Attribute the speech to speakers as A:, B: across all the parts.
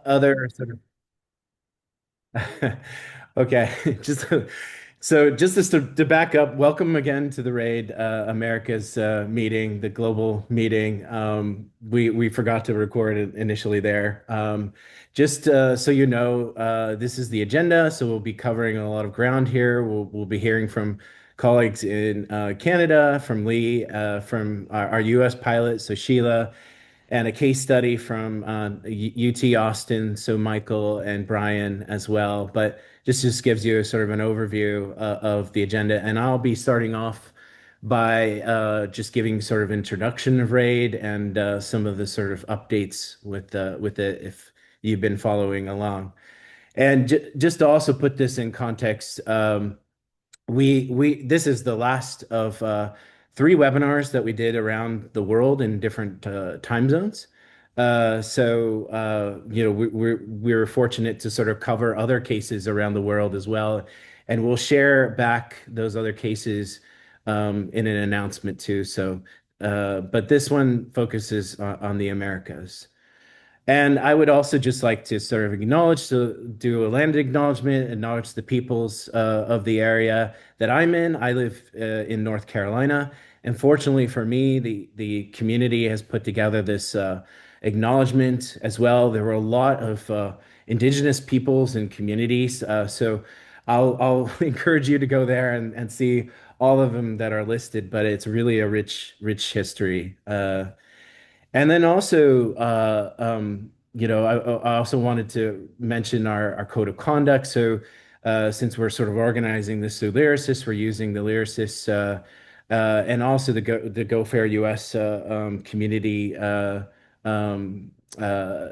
A: other sort of okay, just to back up, welcome again to the RAiD America's meeting, the global meeting. We forgot to record it initially there. Just so you know, this is the agenda, so we'll be covering a lot of ground here. We'll be hearing from colleagues in Canada, from Lee, from our U.S. pilot, so Sheila, and a case study from UT Austin, so Michael and Bryan as well. But just gives you sort of an overview of the agenda. And I'll be starting off by just giving sort of introduction of RAiD and some of the sort of updates with it if you've been following along. And just to also put this in context, we this is the last of three webinars that we did around the world in different time zones. You know, we're fortunate to sort of cover other cases around the world as well, and we'll share back those other cases in an announcement too. But this one focuses on the Americas. And I would also just like to sort of acknowledge, to do a land acknowledgement, acknowledge the peoples of the area that I'm in. I live in North Carolina, and fortunately for me, the community has put together this acknowledgement as well. There were a lot of indigenous peoples and communities, so I'll encourage you to go there and see all of them that are listed. But it's really a rich history. And then also, you know, I also wanted to mention our code of conduct. So, since we're sort of organizing this through Lyrasis, we're using the Lyrasis and also the Go Fair US community, um, uh,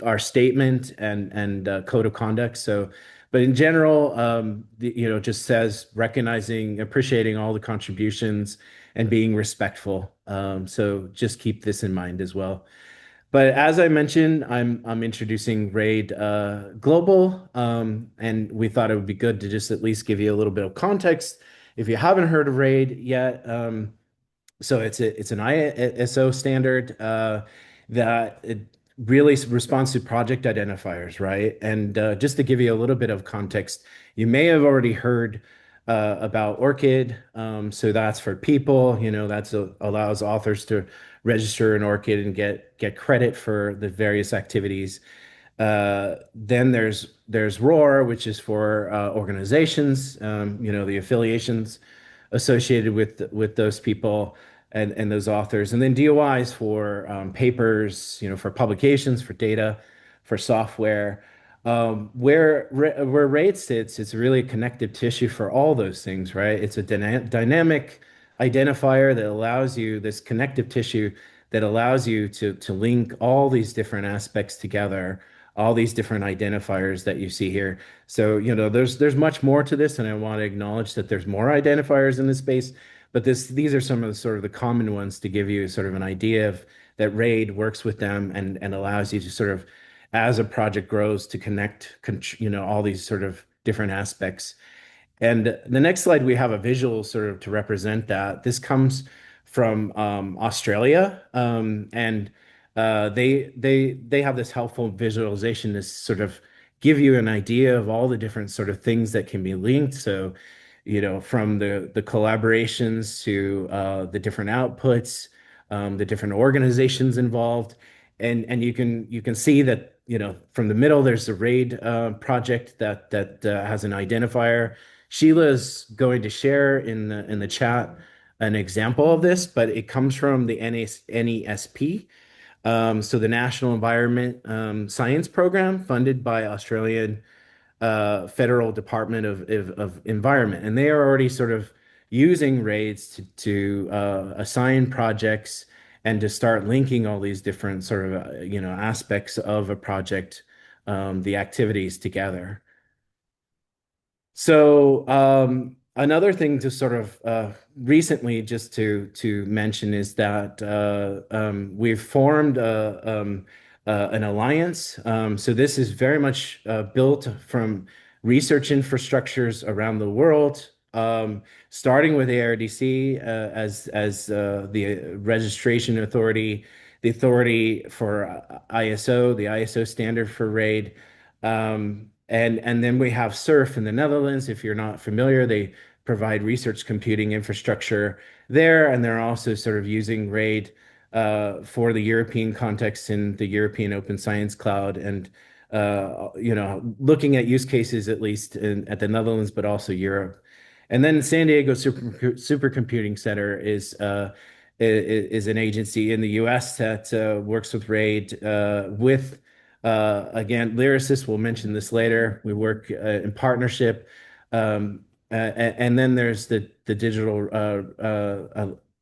A: our statement and code of conduct. So, but in general, you know, just says recognizing, appreciating all the contributions and being respectful. So just keep this in mind as well. But as I mentioned, I'm introducing RAiD Global, and we thought it would be good to just at least give you a little bit of context if you haven't heard of RAiD yet. So it's an ISO standard that it really responds to project identifiers, right? And just to give you a little bit of context, you may have already heard about ORCID. So that's for people, you know, allows authors to register an ORCID and get credit for the various activities. Then there's ROR, which is for organizations, you know, the affiliations associated with those people and those authors. And then DOIs for papers, you know, for publications, for data, for software. Where RAID sits, it's really a connective tissue for all those things, right? It's a dynamic identifier that allows you this connective tissue that allows you to link all these different aspects together, all these different identifiers that you see here. So, you know, there's much more to this, and I want to acknowledge that there's more identifiers in this space, but these are some of the sort of the common ones to give you sort of an idea of that RAID works with them and allows you to sort of, as a project grows, to connect, you know, all these sort of different aspects. And the next slide, we have a visual sort of to represent that. This comes from Australia, and they have this helpful visualization to sort of give you an idea of all the different sort of things that can be linked. So, you know, from the collaborations to the different outputs, the different organizations involved, and you can see that, you know, from the middle there's a RAID project that has an identifier. Sheila is going to share in the chat an example of this, but it comes from the NESP, so the National Environment Science Program, funded by Australian Federal Department of Environment, and they are already sort of using RAIDs to assign projects and to start linking all these different sort of you know, aspects of a project, the activities together. So another thing to sort of recently just to mention is that we've formed an alliance. So this is very much built from research infrastructures around the world, starting with ARDC as the registration authority, the authority for ISO, the ISO standard for RAID. And then we have SURF in the Netherlands. If you're not familiar, they provide research computing infrastructure there, and they're also sort of using RAID for the European context in the European Open Science Cloud, and looking at use cases at least at the Netherlands, but also Europe. And then San Diego Supercomputing Center is an agency in the U.S. that works with RAID with again, Lyrasis. We'll mention this later. We work in partnership. And then there's the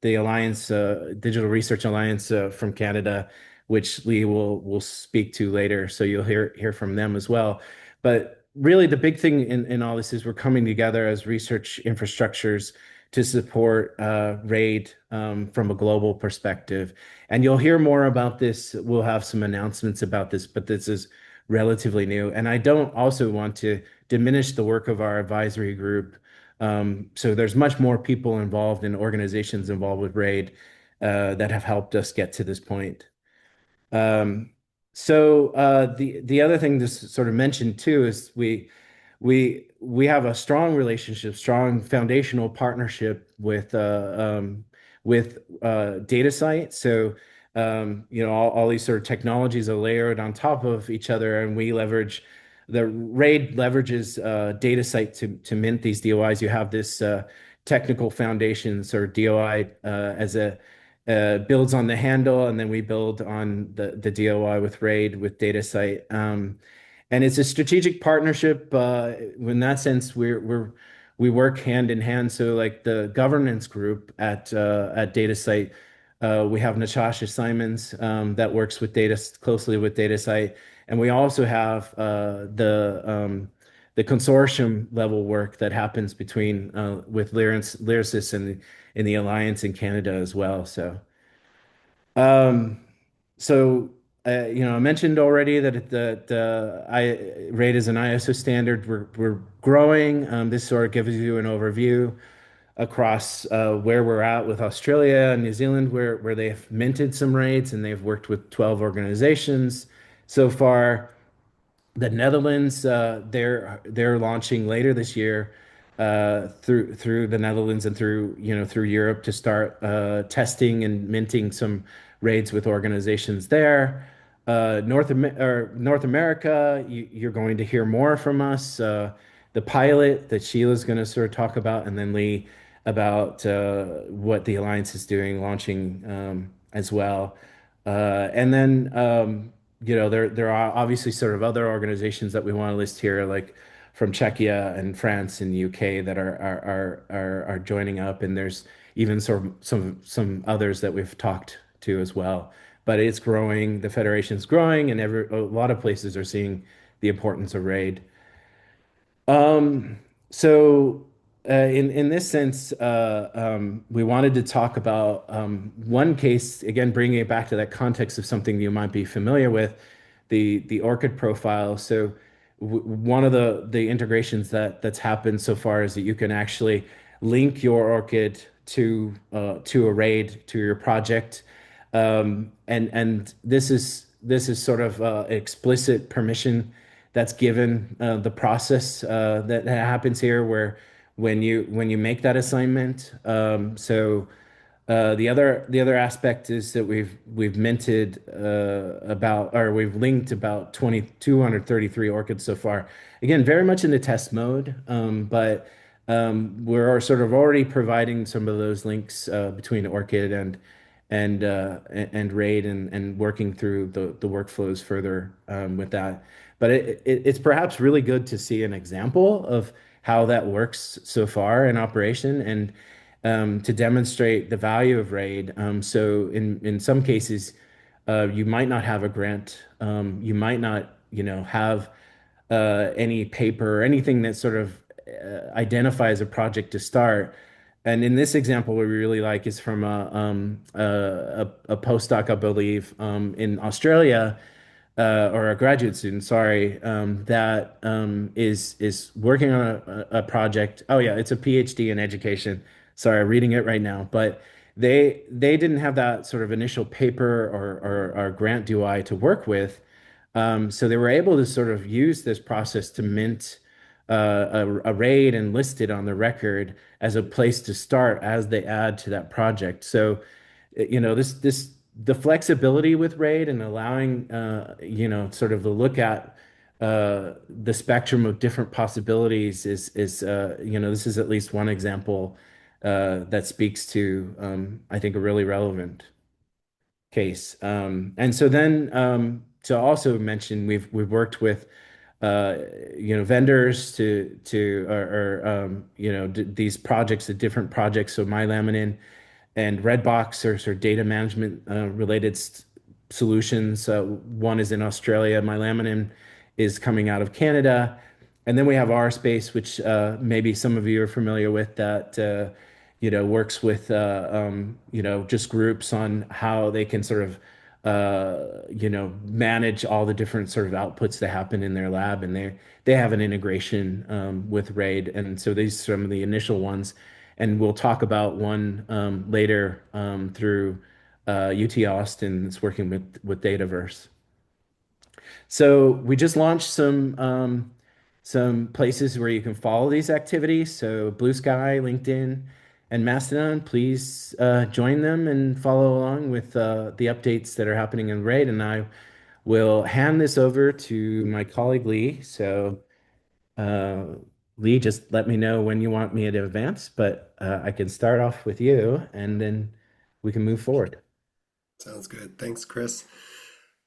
A: the Alliance, Digital Research Alliance from Canada, which Lee will speak to later. So you'll hear from them as well. But really, the big thing in all this is we're coming together as research infrastructures to support RAID from a global perspective. And you'll hear more about this. We'll have some announcements about this, but this is relatively new. And I don't also want to diminish the work of our advisory group. So there's much more people involved and organizations involved with RAID that have helped us get to this point. Um, the other thing to sort of mention too is we have a strong relationship, strong foundational partnership with DataSite. So all these sort of technologies are layered on top of each other, and we leverage the RAID leverages DataSite to mint these DOIs. You have this technical foundations or DOI as a builds on the handle, and then we build on the DOI with RAID with DataSite. And it's a strategic partnership. In that sense, we work hand in hand. So like the governance group at DataSite, we have Natasha Simons that works with data closely with DataSite, and we also have the consortium level work that happens between with Lyrasis and in the alliance in Canada as well. Um, I mentioned already that RAID is an ISO standard. We're growing. This sort of gives you an overview across where we're at with Australia and New Zealand, where they've minted some RAIDs and they've worked with 12 organizations so far. The Netherlands, they're launching later this year through the Netherlands and through Europe to start testing and minting some raids with organizations there. North America, you're going to hear more from us. The pilot that Sheila's going to sort of talk about, and then Lee about what the Alliance is doing, launching as well. And then there are obviously sort of other organizations that we want to list here, like from Czechia and France and UK that are joining up, and there's even sort of some others that we've talked to as well. But it's growing, the federation's growing, and a lot of places are seeing the importance of RAID. Um, in this sense, we wanted to talk about one case again, bringing it back to that context of something you might be familiar with, the ORCID profile. So, one of the integrations that's happened so far is that you can actually link your ORCID to a RAID to your project, and this is sort of explicit permission that's given the process that happens here where when you make that assignment. The other aspect is that we've minted we've linked about 233 orchids so far. Again, very much in the test mode, but we're sort of already providing some of those links between orchid and RAID, and working through the workflows further with that. But it's perhaps really good to see an example of how that works so far in operation, and to demonstrate the value of RAID. So in some cases, you might not have a grant. You might not, have any paper or anything that sort of identifies a project to start. And in this example, what we really like is from a postdoc, I believe, in Australia, or a graduate student, sorry, that is working on a project. Oh yeah, it's a PhD in education. Sorry, I'm reading it right now, but they didn't have that sort of initial paper or grant UI to work with. So they were able to sort of use this process to mint a RAID and list it on the record as a place to start as they add to that project. So, this the flexibility with RAID and allowing sort of the look at the spectrum of different possibilities is this is at least one example that speaks to I think a really relevant case. And so then to also mention, we've worked with uh, vendors to these projects, the different projects. So MyLaminin and Redbox are sort of data management related solutions. One is in Australia. MyLaminin is coming out of Canada. And then we have RSpace, which maybe some of you are familiar with, that works with just groups on how they can sort of manage all the different sort of outputs that happen in their lab, and they have an integration with RAID, and so these are some of the initial ones, and we'll talk about one later through UT Austin that's working with Dataverse. So we just launched some places where you can follow these activities. So Blue Sky, LinkedIn, and Mastodon. Please join them and follow along with the updates that are happening in RAID. And I will hand this over to my colleague Lee. So uh, Lee, just let me know when you want me to advance, but I can start off with you, and then we can move forward.
B: Sounds good. Thanks, Chris.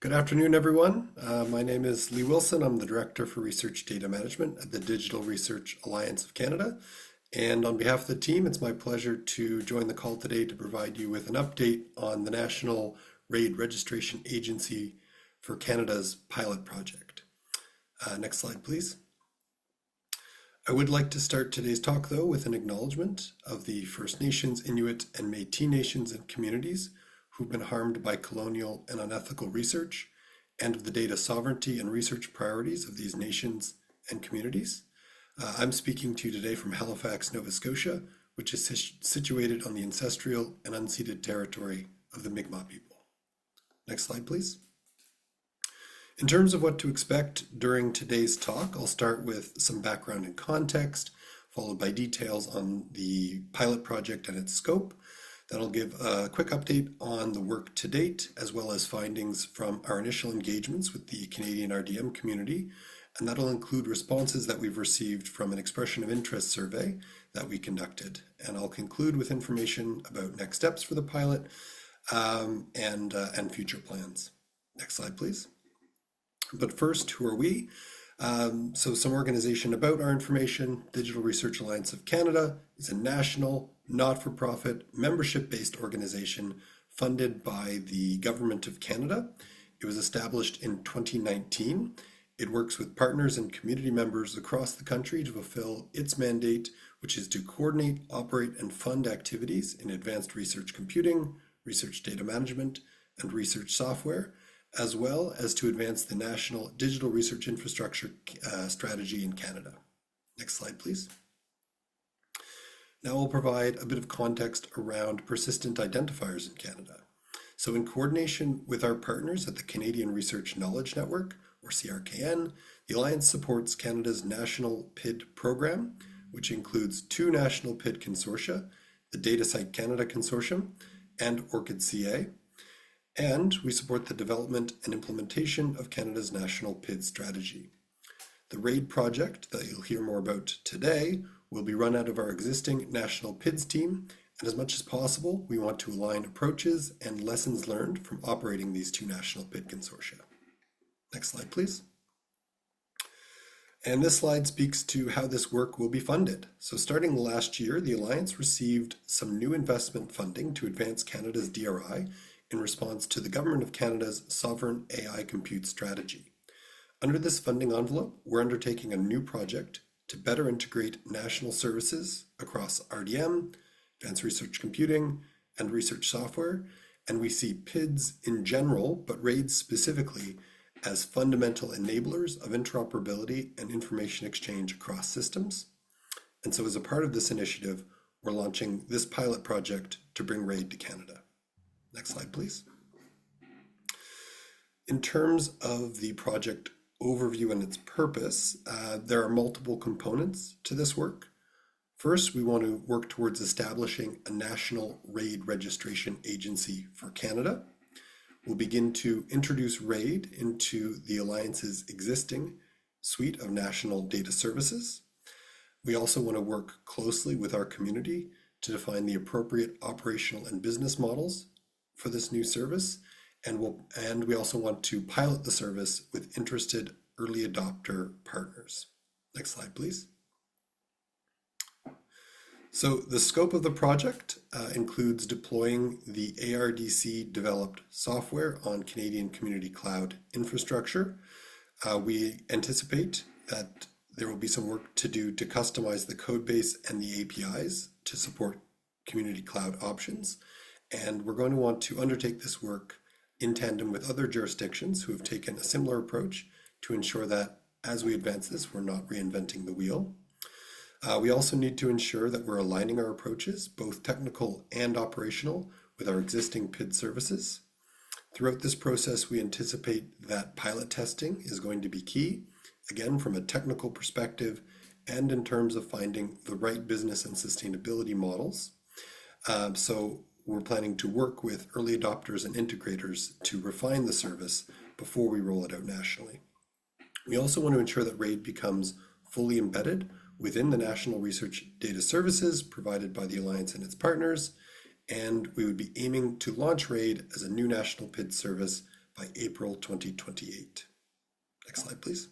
B: Good afternoon, everyone. My name is Lee Wilson. I'm the Director for Research Data Management at the Digital Research Alliance of Canada. And on behalf of the team, it's my pleasure to join the call today to provide you with an update on the National RAiD Registration Agency for Canada's pilot project. Next slide, please. I would like to start today's talk, though, with an acknowledgement of the First Nations, Inuit, and Métis nations and communities who've been harmed by colonial and unethical research, and of the data sovereignty and research priorities of these nations and communities. I'm speaking to you today from Halifax, Nova Scotia, which is situated on the ancestral and unceded territory of the Mi'kmaq people. Next slide, please. In terms of what to expect during today's talk, I'll start with some background and context, followed by details on the pilot project and its scope. That'll give a quick update on the work to date, as well as findings from our initial engagements with the Canadian RDM community. And that'll include responses that we've received from an expression of interest survey that we conducted. And I'll conclude with information about next steps for the pilot and future plans. Next slide, please. But first, who are we? So some organization about our information. Digital Research Alliance of Canada is a national, not-for-profit, membership-based organization funded by the Government of Canada. It was established in 2019. It works with partners and community members across the country to fulfill its mandate, which is to coordinate, operate, and fund activities in advanced research computing, research data management, and research software, as well as to advance the national digital research infrastructure strategy in Canada. Next slide, please. Now I'll provide a bit of context around persistent identifiers in Canada. So in coordination with our partners at the Canadian Research Knowledge Network, or CRKN, the Alliance supports Canada's national PID program, which includes 2 national PID consortia, the DataCite Canada Consortium and ORCID-CA, and we support the development and implementation of Canada's national PID strategy. The RAiD project that you'll hear more about today will be run out of our existing national PIDs team, and as much as possible, we want to align approaches and lessons learned from operating these 2 national PID consortia. Next slide, please. And this slide speaks to how this work will be funded. So starting last year, the Alliance received some new investment funding to advance Canada's DRI in response to the Government of Canada's Sovereign AI Compute Strategy. Under this funding envelope, we're undertaking a new project to better integrate national services across RDM, advanced research computing, and research software, and we see PIDs in general, but RAiD specifically, as fundamental enablers of interoperability and information exchange across systems. And so as a part of this initiative, we're launching this pilot project to bring RAiD to Canada. Next slide, please. In terms of the project overview and its purpose, there are multiple components to this work. First, we want to work towards establishing a national RAiD registration agency for Canada. We'll begin to introduce RAiD into the Alliance's existing suite of national data services. We also want to work closely with our community to define the appropriate operational and business models for this new service. And we also want to pilot the service with interested early adopter partners. Next slide, please. So the scope of the project includes deploying the ARDC developed software on Canadian Community Cloud infrastructure. We anticipate that there will be some work to do to customize the code base and the APIs to support community cloud options. And we're going to want to undertake this work in tandem with other jurisdictions who have taken a similar approach to ensure that as we advance this, we're not reinventing the wheel. We also need to ensure that we're aligning our approaches, both technical and operational, with our existing PID services. Throughout this process, we anticipate that pilot testing is going to be key, again, from a technical perspective and in terms of finding the right business and sustainability models. So we're planning to work with early adopters and integrators to refine the service before we roll it out nationally. We also want to ensure that RAiD becomes fully embedded within the national research data services provided by the Alliance and its partners, and we would be aiming to launch RAiD as a new national PID service by April 2028. Next slide, please.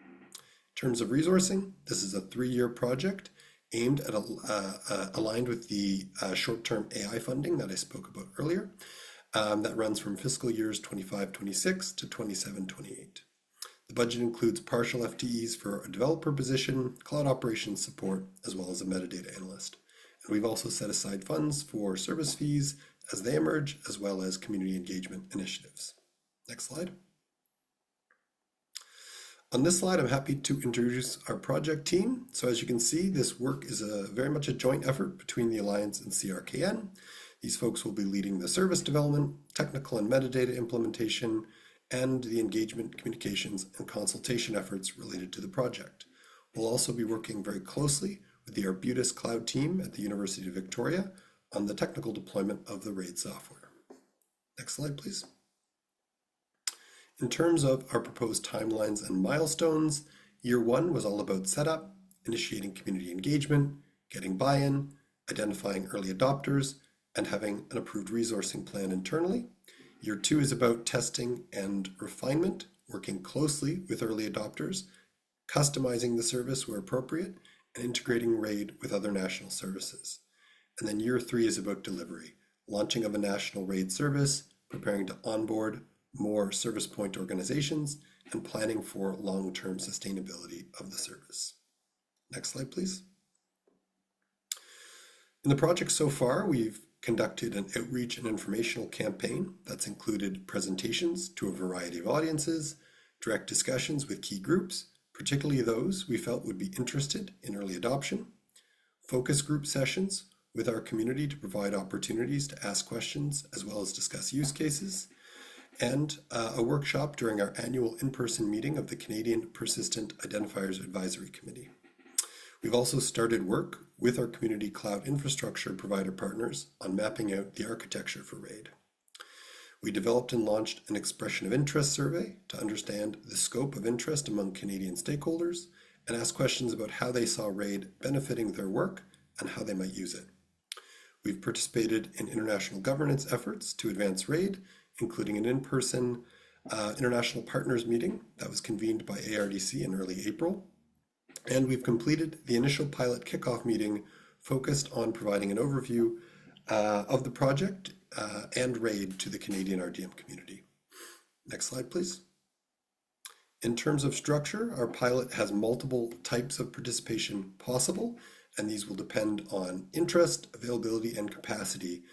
B: In terms of resourcing, this is a 3-year project aimed at aligned with the short-term AI funding that I spoke about earlier, that runs from fiscal years 25-26 to 27-28. The budget includes partial FTEs for a developer position, cloud operations support, as well as a metadata analyst. And we've also set aside funds for service fees as they emerge, as well as community engagement initiatives. Next slide. On this slide, I'm happy to introduce our project team. So as you can see, this work is very much a joint effort between the Alliance and CRKN. These folks will be leading the service development, technical and metadata implementation, and the engagement, communications, and consultation efforts related to the project. We'll also be working very closely with the Arbutus Cloud team at the University of Victoria on the technical deployment of the RAiD software. Next slide, please. In terms of our proposed timelines and milestones, year 1 was all about setup, initiating community engagement, getting buy-in, identifying early adopters, and having an approved resourcing plan internally. Year 2 is about testing and refinement, working closely with early adopters, customizing the service where appropriate, and integrating RAiD with other national services. And then year 3 is about delivery, launching of a national RAiD service, preparing to onboard more service point organizations, and planning for long-term sustainability of the service. Next slide, please. In the project so far, we've conducted an outreach and informational campaign that's included presentations to a variety of audiences, direct discussions with key groups, particularly those we felt would be interested in early adoption, focus group sessions with our community to provide opportunities to ask questions as well as discuss use cases, and a workshop during our annual in-person meeting of the Canadian Persistent Identifiers Advisory Committee. We've also started work with our community cloud infrastructure provider partners on mapping out the architecture for RAiD. We developed and launched an expression of interest survey to understand the scope of interest among Canadian stakeholders and ask questions about how they saw RAiD benefiting their work and how they might use it. We've participated in international governance efforts to advance RAiD, including an in-person international partners meeting that was convened by ARDC in early April. And we've completed the initial pilot kickoff meeting focused on providing an overview of the project and RAiD to the Canadian RDM community. Next slide, please. In terms of structure, our pilot has multiple types of participation possible, and these will depend on interest, availability, and capacity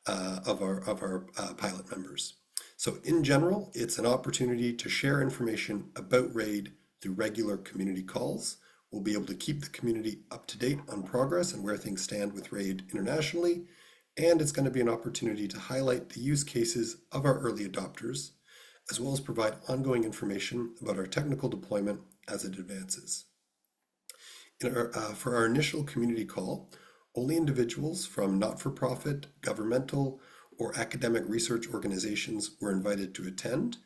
B: of our pilot members. So in general, it's an opportunity to share information about RAiD through regular community calls, We'll be able to keep the community up to date on progress and where things stand with RAiD internationally, and it's going to be an opportunity to highlight the use cases of our early adopters, as well as provide ongoing information about our technical deployment as it advances. For our initial community call, only individuals from not-for-profit, governmental, or academic research organizations were invited to attend.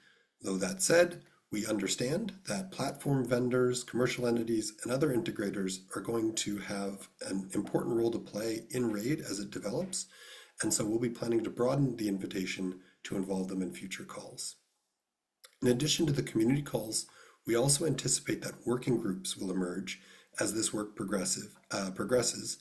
B: Though that said, we understand that platform vendors, commercial entities, and other integrators are going to have an important role to play in RAiD as it develops, and so we'll be planning to broaden the invitation to involve them in future calls. In addition to the community calls, we also anticipate that working groups will emerge as this work progresses,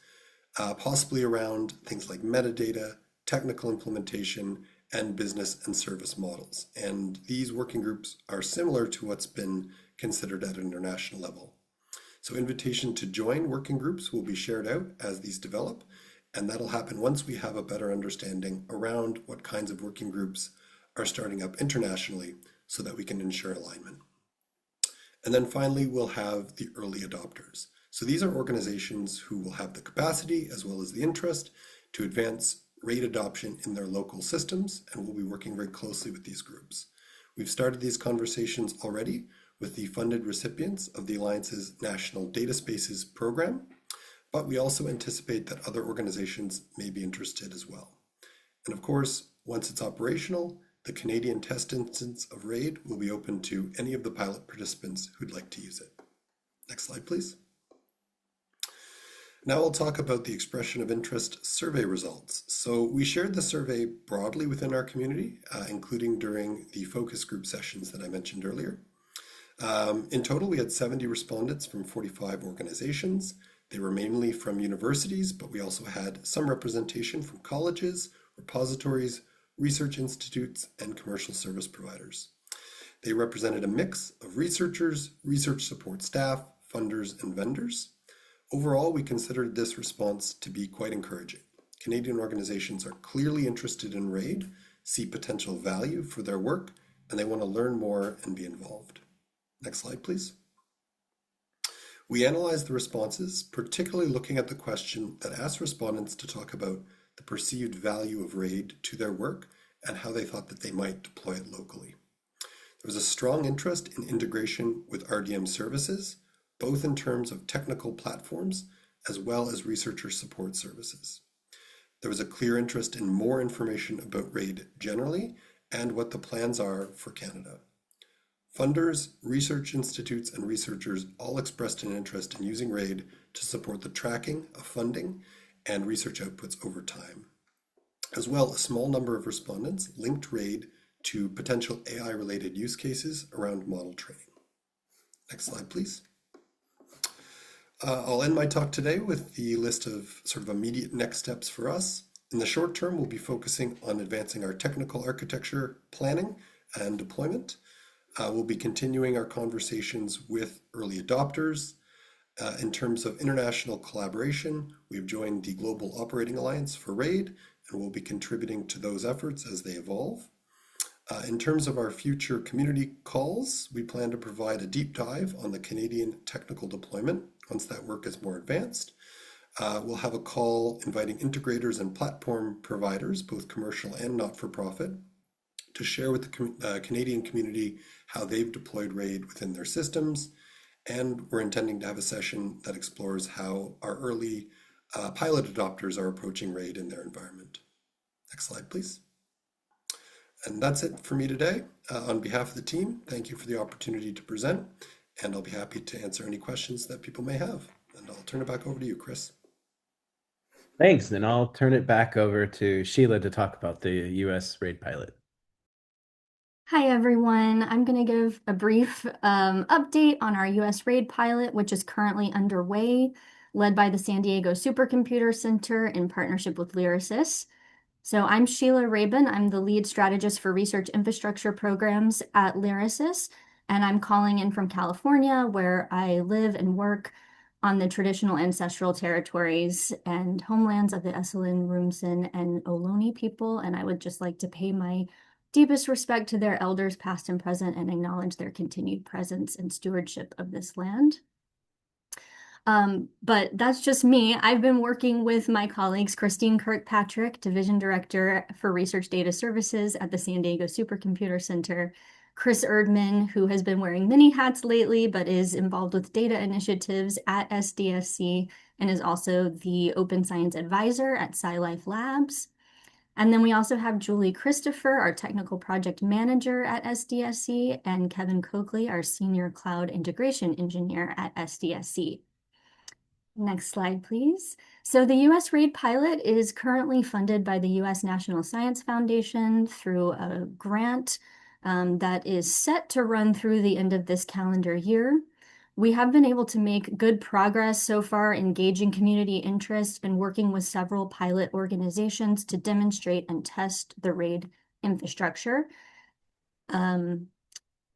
B: possibly around things like metadata, technical implementation, and business and service models. And these working groups are similar to what's been considered at an international level. So invitation to join working groups will be shared out as these develop, and that'll happen once we have a better understanding around what kinds of working groups are starting up internationally so that we can ensure alignment. And then finally, we'll have the early adopters. So these are organizations who will have the capacity as well as the interest to advance RAiD adoption in their local systems, and we'll be working very closely with these groups. We've started these conversations already with the funded recipients of the Alliance's National Data Spaces program, but we also anticipate that other organizations may be interested as well. And of course, once it's operational, the Canadian test instance of RAiD will be open to any of the pilot participants who'd like to use it. Next slide, please. Now I'll talk about the expression of interest survey results. So we shared the survey broadly within our community, including during the focus group sessions that I mentioned earlier. In total, we had 70 respondents from 45 organizations. They were mainly from universities, but we also had some representation from colleges, repositories, research institutes, and commercial service providers. They represented a mix of researchers, research support staff, funders, and vendors. Overall, we considered this response to be quite encouraging. Canadian organizations are clearly interested in RAiD, see potential value for their work, and they want to learn more and be involved. Next slide, please. We analyzed the responses, particularly looking at the question that asked respondents to talk about the perceived value of RAiD to their work and how they thought that they might deploy it locally. There was a strong interest in integration with RDM services, both in terms of technical platforms as well as researcher support services. There was a clear interest in more information about RAiD generally and what the plans are for Canada. Funders, research institutes, and researchers all expressed an interest in using RAiD to support the tracking of funding and research outputs over time. As well, a small number of respondents linked RAiD to potential AI-related use cases around model training. Next slide, please. I'll end my talk today with the list of sort of immediate next steps for us. In the short term, we'll be focusing on advancing our technical architecture planning and deployment. We'll be continuing our conversations with early adopters. In terms of international collaboration, we've joined the Global Operating Alliance for RAiD, and we'll be contributing to those efforts as they evolve. In terms of our future community calls, we plan to provide a deep dive on the Canadian technical deployment once that work is more advanced. We'll have a call inviting integrators and platform providers, both commercial and not-for-profit, to share with the Canadian community how they've deployed RAiD within their systems. And we're intending to have a session that explores how our early pilot adopters are approaching RAiD in their environment. Next slide, please. And that's it for me today. On behalf of the team, thank you for the opportunity to present, and I'll be happy to answer any questions that people may have. And I'll turn it back over to you, Chris.
A: Thanks. Then I'll turn it back over to Sheila to talk about the US RAiD pilot.
C: Hi, everyone. I'm going to give a brief update on our US RAiD pilot, which is currently underway, led by the San Diego Supercomputer Center in partnership with Lyrasis. So I'm Sheila Rabin. I'm the lead strategist for research infrastructure programs at Lyrasis, and I'm calling in from California, where I live and work on the traditional ancestral territories and homelands of the Esalen, Rumsen, and Ohlone people. And I would just like to pay my deepest respect to their elders, past and present, and acknowledge their continued presence and stewardship of this land. But that's just me. I've been working with my colleagues, Christine Kirkpatrick, Division Director for Research Data Services at the San Diego Supercomputer Center, Chris Erdman, who has been wearing many hats lately, but is involved with data initiatives at SDSC and is also the Open Science Advisor at SciLife Labs. And then we also have Julie Christopher, our Technical Project Manager at SDSC, and Kevin Coakley, our Senior Cloud Integration Engineer at SDSC. Next slide, please. So the US RAiD pilot is currently funded by the US National Science Foundation through a grant that is set to run through the end of this calendar year. We have been able to make good progress so far, engaging community interest and working with several pilot organizations to demonstrate and test the RAiD infrastructure.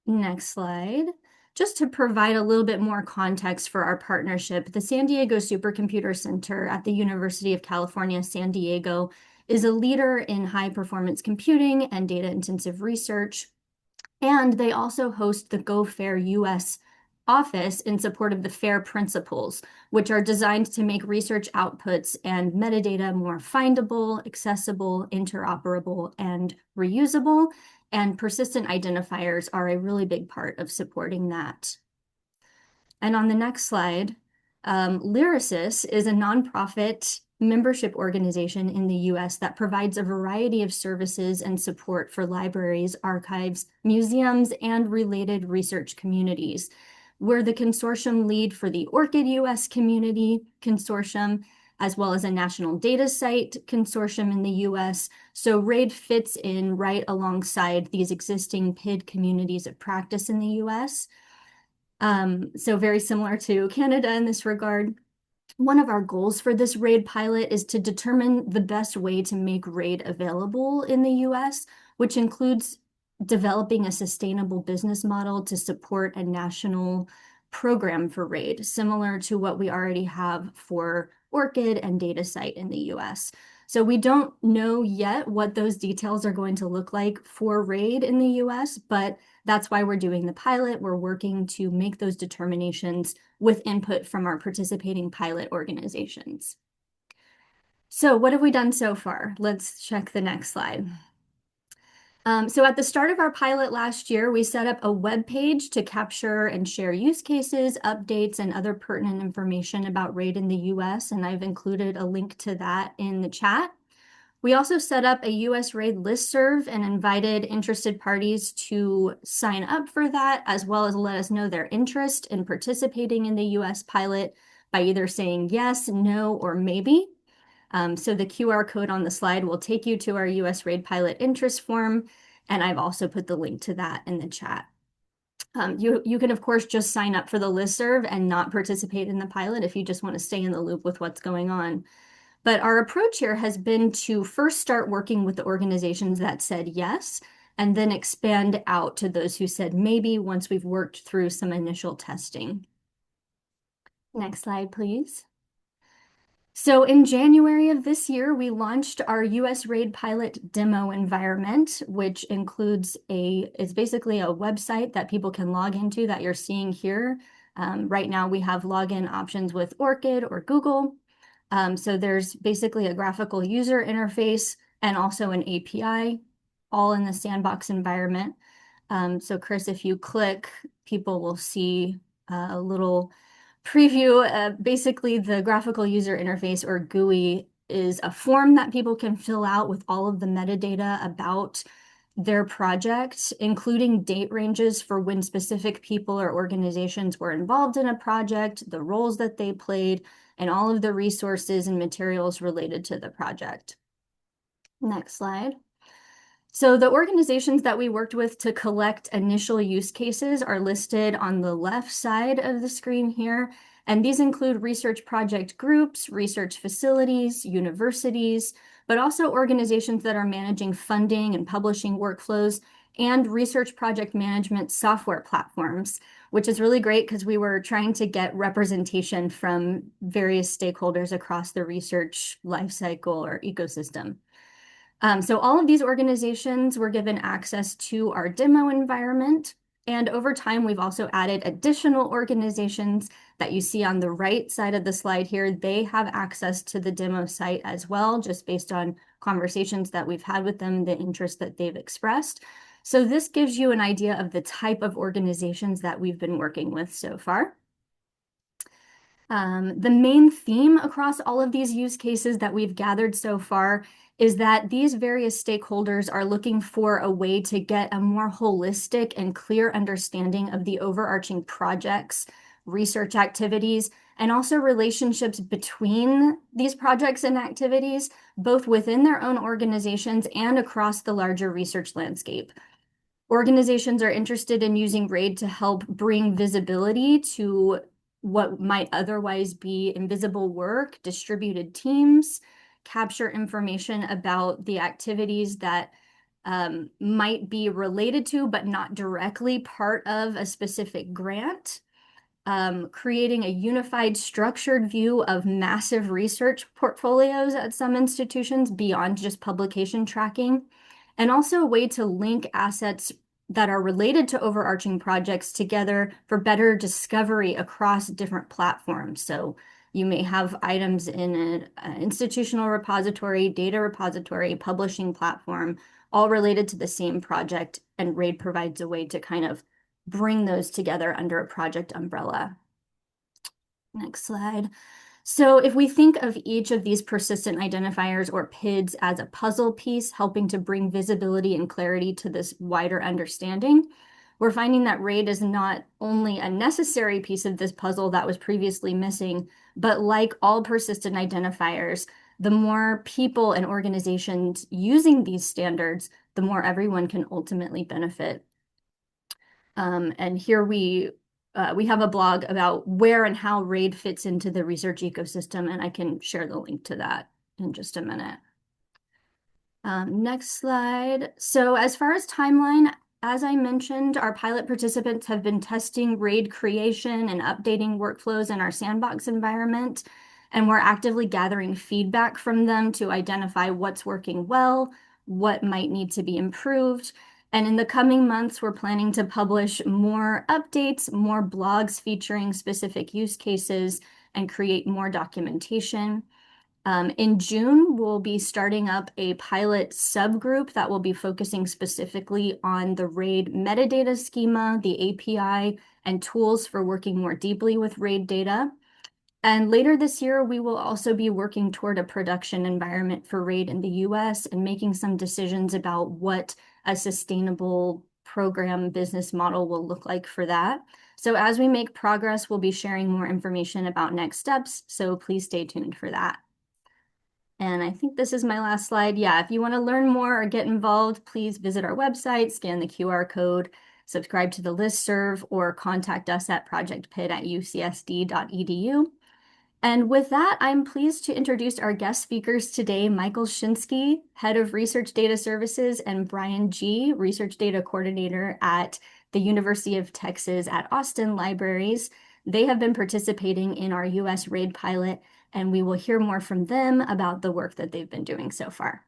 C: Next slide. Just to provide a little bit more context for our partnership, the San Diego Supercomputer Center at the University of California, San Diego is a leader in high-performance computing and data-intensive research. And they also host the Go Fair US office in support of the FAIR principles, which are designed to make research outputs and metadata more findable, accessible, interoperable, and reusable. And persistent identifiers are a really big part of supporting that. And on the next slide, Lyrasis is a nonprofit membership organization in the US that provides a variety of services and support for libraries, archives, museums, and related research communities. We're the consortium lead for the ORCID US Community Consortium, as well as a national data site consortium in the US. So RAiD fits in right alongside these existing PID communities of practice in the US. So very similar to Canada in this regard. One of our goals for this RAiD pilot is to determine the best way to make RAiD available in the US, which includes developing a sustainable business model to support a national program for RAiD, similar to what we already have for ORCID and DataCite in the US. So we don't know yet what those details are going to look like for RAiD in the US, but that's why we're doing the pilot. We're working to make those determinations with input from our participating pilot organizations. So what have we done so far? Let's check the next slide. So at the start of our pilot last year, we set up a web page to capture and share use cases, updates, and other pertinent information about RAiD in the US, and I've included a link to that in the chat. We also set up a US RAiD listserv and invited interested parties to sign up for that, as well as let us know their interest in participating in the US pilot by either saying yes, no, or maybe. So the QR code on the slide will take you to our US RAiD pilot interest form, and I've also put the link to that in the chat. You can, of course, just sign up for the listserv and not participate in the pilot if you just want to stay in the loop with what's going on. But our approach here has been to first start working with the organizations that said yes, and then expand out to those who said maybe once we've worked through some initial testing. Next slide, please. So in January of this year, we launched our US RAiD pilot demo environment, which includes it's basically a website that people can log into that you're seeing here. Right now we have login options with ORCID or Google. So there's basically a graphical user interface and also an API, all in the sandbox environment. So Chris, if you click, people will see a little preview. Basically, the graphical user interface, or GUI, is a form that people can fill out with all of the metadata about their project, including date ranges for when specific people or organizations were involved in a project, the roles that they played, and all of the resources and materials related to the project. Next slide. So the organizations that we worked with to collect initial use cases are listed on the left side of the screen here. And these include research project groups, research facilities, universities, but also organizations that are managing funding and publishing workflows, and research project management software platforms, which is really great because we were trying to get representation from various stakeholders across the research lifecycle or ecosystem. So all of these organizations were given access to our demo environment. And over time, we've also added additional organizations that you see on the right side of the slide here. They have access to the demo site as well, just based on conversations that we've had with them, the interest that they've expressed. So this gives you an idea of the type of organizations that we've been working with so far. The main theme across all of these use cases that we've gathered so far is that these various stakeholders are looking for a way to get a more holistic and clear understanding of the overarching projects, research activities, and also relationships between these projects and activities, both within their own organizations and across the larger research landscape. Organizations are interested in using RAiD to help bring visibility to what might otherwise be invisible work, distributed teams, capture information about the activities that might be related to but not directly part of a specific grant, creating a unified, structured view of massive research portfolios at some institutions beyond just publication tracking, and also a way to link assets that are related to overarching projects together for better discovery across different platforms. So you may have items in an institutional repository, data repository, publishing platform, all related to the same project, and RAiD provides a way to kind of bring those together under a project umbrella. Next slide. So if we think of each of these persistent identifiers or PIDs as a puzzle piece helping to bring visibility and clarity to this wider understanding, we're finding that RAiD is not only a necessary piece of this puzzle that was previously missing, but like all persistent identifiers, the more people and organizations using these standards, the more everyone can ultimately benefit. And here we have a blog about where and how RAiD fits into the research ecosystem, and I can share the link to that in just a minute. Next slide. So as far as timeline, as I mentioned, our pilot participants have been testing RAiD creation and updating workflows in our sandbox environment, and we're actively gathering feedback from them to identify what's working well, what might need to be improved. And in the coming months, we're planning to publish more updates, more blogs featuring specific use cases, and create more documentation. In June, we'll be starting up a pilot subgroup that will be focusing specifically on the RAiD metadata schema, the API, and tools for working more deeply with RAiD data. And later this year, we will also be working toward a production environment for RAiD in the US and making some decisions about what a sustainable program business model will look like for that. So as we make progress, we'll be sharing more information about next steps. So please stay tuned for that. And I think this is my last slide. Yeah, if you want to learn more or get involved, please visit our website, scan the QR code, subscribe to the listserv, or contact us at projectpid@ucsd.edu. And with that, I'm pleased to introduce our guest speakers today, Michael Shensky, Head of Research Data Services, and Bryan Gee, Research Data Coordinator at the University of Texas at Austin Libraries. They have been participating in our US RAiD pilot, and we will hear more from them about the work that they've been doing so far.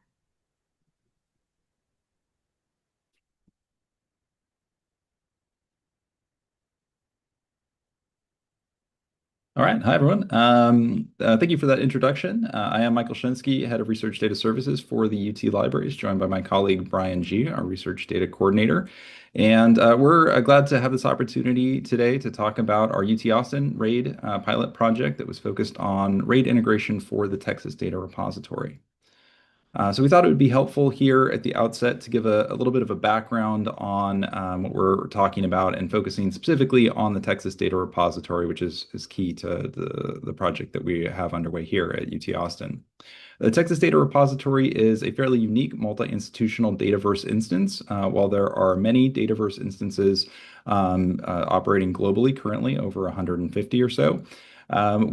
D: All right. Hi, everyone. Thank you for that introduction. I am Michael Shensky, Head of Research Data Services for the UT Libraries, joined by my colleague Bryan Gee, our Research Data Coordinator. And we're glad to have this opportunity today to talk about our UT Austin RAiD pilot project that was focused on RAiD integration for the Texas Data Repository. So we thought it would be helpful here at the outset to give a little bit of a background on what we're talking about and focusing specifically on the Texas Data Repository, which is key to the project that we have underway here at UT Austin. The Texas Data Repository is a fairly unique multi-institutional Dataverse instance. While there are many Dataverse instances operating globally currently, over 150 or so,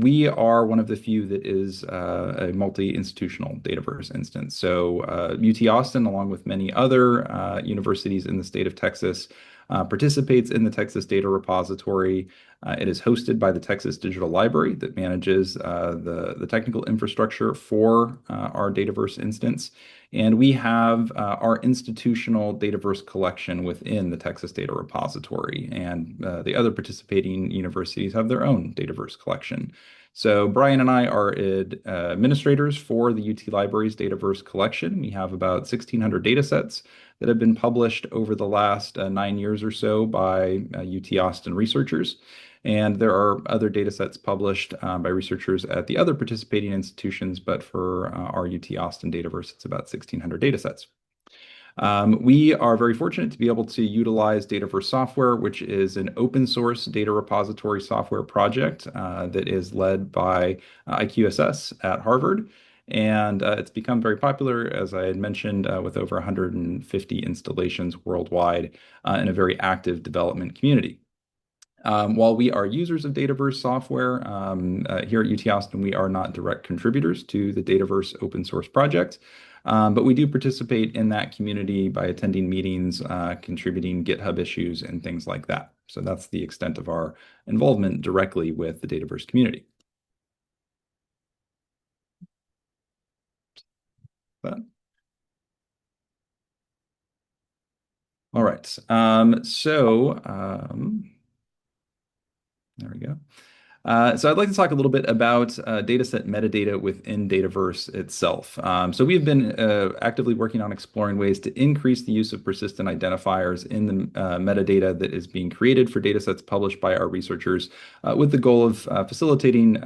D: we are one of the few that is a multi-institutional Dataverse instance. So UT Austin, along with many other universities in the state of Texas, participates in the Texas Data Repository. It is hosted by the Texas Digital Library that manages the technical infrastructure for our Dataverse instance. And we have our institutional Dataverse collection within the Texas Data Repository. And the other participating universities have their own Dataverse collection. So Bryan and I are administrators for the UT Library's Dataverse collection. We have about 1,600 data sets that have been published over the last 9 years or so by UT Austin researchers. And there are other data sets published by researchers at the other participating institutions, but for our UT Austin Dataverse, it's about 1,600 data sets. We are very fortunate to be able to utilize Dataverse software, which is an open source data repository software project that is led by IQSS at Harvard. And it's become very popular, as I had mentioned, with over 150 installations worldwide in a very active development community. While we are users of Dataverse software here at UT Austin, we are not direct contributors to the Dataverse open source project, but we do participate in that community by attending meetings, contributing GitHub issues, and things like that. So that's the extent of our involvement directly with the Dataverse community. All right. There we go. So I'd like to talk a little bit about dataset metadata within Dataverse itself. So we've been actively working on exploring ways to increase the use of persistent identifiers in the metadata that is being created for datasets published by our researchers with the goal of facilitating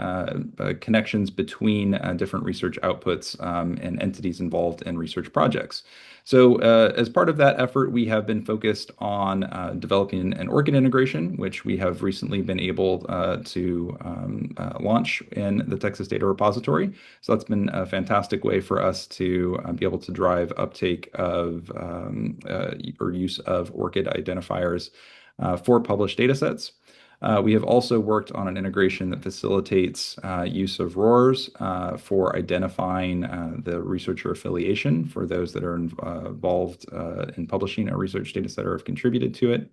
D: connections between different research outputs and entities involved in research projects. So as part of that effort, we have been focused on developing an ORCID integration, which we have recently been able to launch in the Texas Data Repository. So that's been a fantastic way for us to be able to drive uptake of or use of ORCID identifiers for published datasets. We have also worked on an integration that facilitates use of RORs for identifying the researcher affiliation for those that are involved in publishing a research data set or have contributed to it.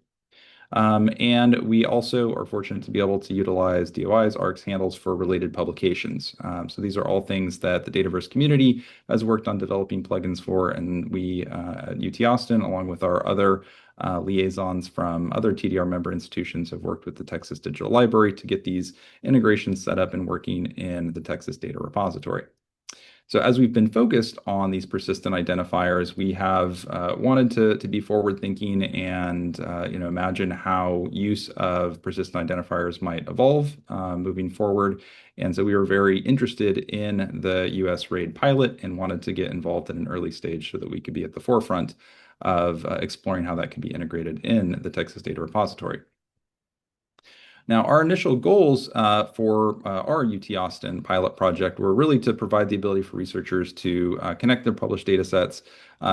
D: And we also are fortunate to be able to utilize DOIs, ARCs, handles for related publications. So these are all things that the Dataverse community has worked on developing plugins for, and we at UT Austin, along with our other liaisons from other TDR member institutions, have worked with the Texas Digital Library to get these integrations set up and working in the Texas Data Repository. So as we've been focused on these persistent identifiers, we have wanted to be forward-thinking and imagine how use of persistent identifiers might evolve moving forward. And so we were very interested in the US RAiD pilot and wanted to get involved at an early stage so that we could be at the forefront of exploring how that can be integrated in the Texas Data Repository. Now, our initial goals for our UT Austin pilot project were really to provide the ability for researchers to connect their published data sets